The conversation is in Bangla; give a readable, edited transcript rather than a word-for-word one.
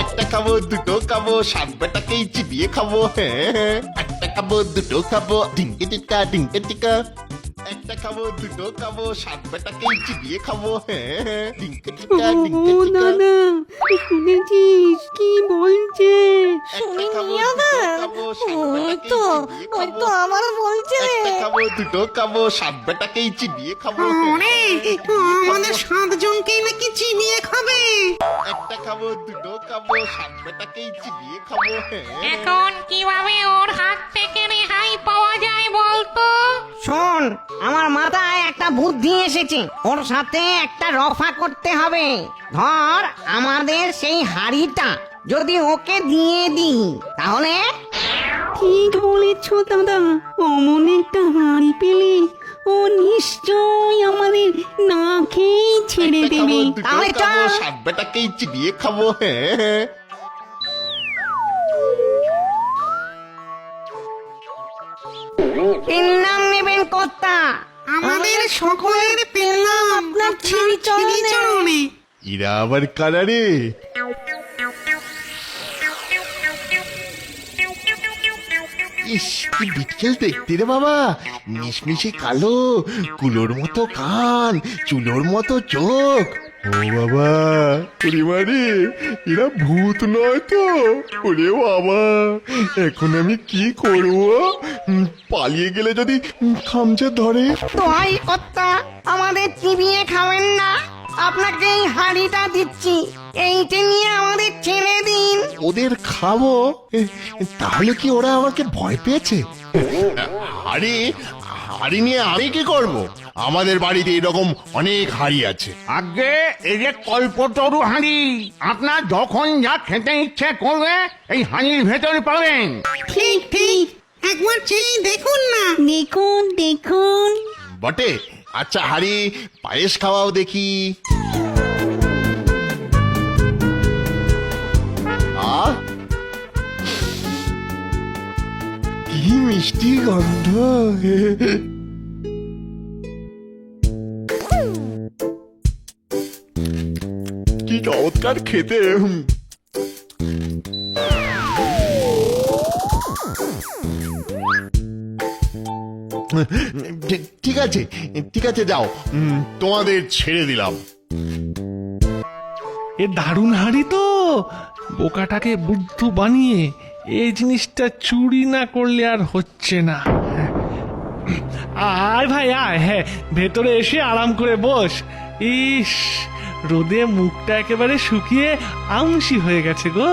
একটা খাবো দুটো খাবো সাত বেটাকেই চিবিয়ে খাবো হ্যাঁ একটা খাবো দুটো খাবো ডিঙ্কে টিকা ডিঙ্কে টিকা একটা খাবো দুটো খাবো সাত বেটাকেই চিবিয়ে খাবো হ্যাঁ ডিঙ্কে টিকা ডিঙ্কে ও টিকা দাদা শুনেছিস কি বলছে? শুনিনি আবার ওই তো আমার বলছে একটা খাবো দুটো খাবো সাত বেটাকেই চিবিয়ে খাবো ওরে আমাদের 7 জনকেই নাকি চিবিয়ে খাবে। একটা খাবো দুটো খাবো সাত বেটাকেই চিবিয়ে খাবো হ্যাঁ এখন কিভাবে ওর হাত থেকে রেহাই পাওয়া যায় বলতো? শোন, আমার মাথায় একটা বুদ্ধি এসেছে। ওর সাথে একটা রফা করতে হবে। ধর আমাদের সেই হাড়িটা যদি ওকে দিয়ে দিই তাহলে ঠিক বলেছ দাদা, অমন একটা হাঁড়ি পেলে ও নিশ্চয় আমাদের না খেয়ে ছেড়ে একটা দেবে। খাবো, দুটো তাহলে খাবো, চল। সাত বেটাকেই চিবিয়ে খাবো হ্যাঁ এর নাম নেবেন কর্তা। আমাদের সকলের পেলাম আপনার চরণে। ইরা আবার কারা রে ইস কি বিটকেল দেখতে রে বাবা মিশমিশে কালো কুলোর মতো কান চুলোর মতো চোখ ও বাবা পরিবারে এরা ভূত নয় তো ওরে বাবা এখন আমি কি করব পালিয়ে গেলে যদি খামচা ধরে দোহাই কর্তা, আমাদের চিবিয়ে খাবেন না। আপনাকে এই হাড়িটা দিচ্ছি, এইটা নিয়ে আমাদের ছেড়ে দিন। ওদের খাবো তাহলে কি ওরা আমাকে ভয় পেয়েছে হাড়ি হাড়ি নিয়ে আমি কি করব আমাদের বাড়িতে এরকম অনেক হাড়ি আছে আগে এই যে কল্পতরু হাঁড়ি, আপনার যখন যা খেতে ইচ্ছে করবে এই হাঁড়ির ভেতরে পাবেন। ঠিক ঠিক একবার চেয়ে দেখুন না। দেখুন দেখুন বটে আচ্ছা হাড়ি পায়েস খাওয়াও দেখি আহ কি মিষ্টি গন্ধ কি চমৎকার খেতে ঠিক আছে ঠিক আছে যাও তোমাদের ছেড়ে দিলাম এ দারুণ হাড়ি তো, বোকাটাকে বুদ্ধ বানিয়ে এই জিনিসটা চুরি না করলে আর হচ্ছে না। আয় ভাই আয়, হ্যাঁ ভেতরে এসে আরাম করে বস। ইস, রোদে মুখটা একেবারে শুকিয়ে আমসি হয়ে গেছে গো।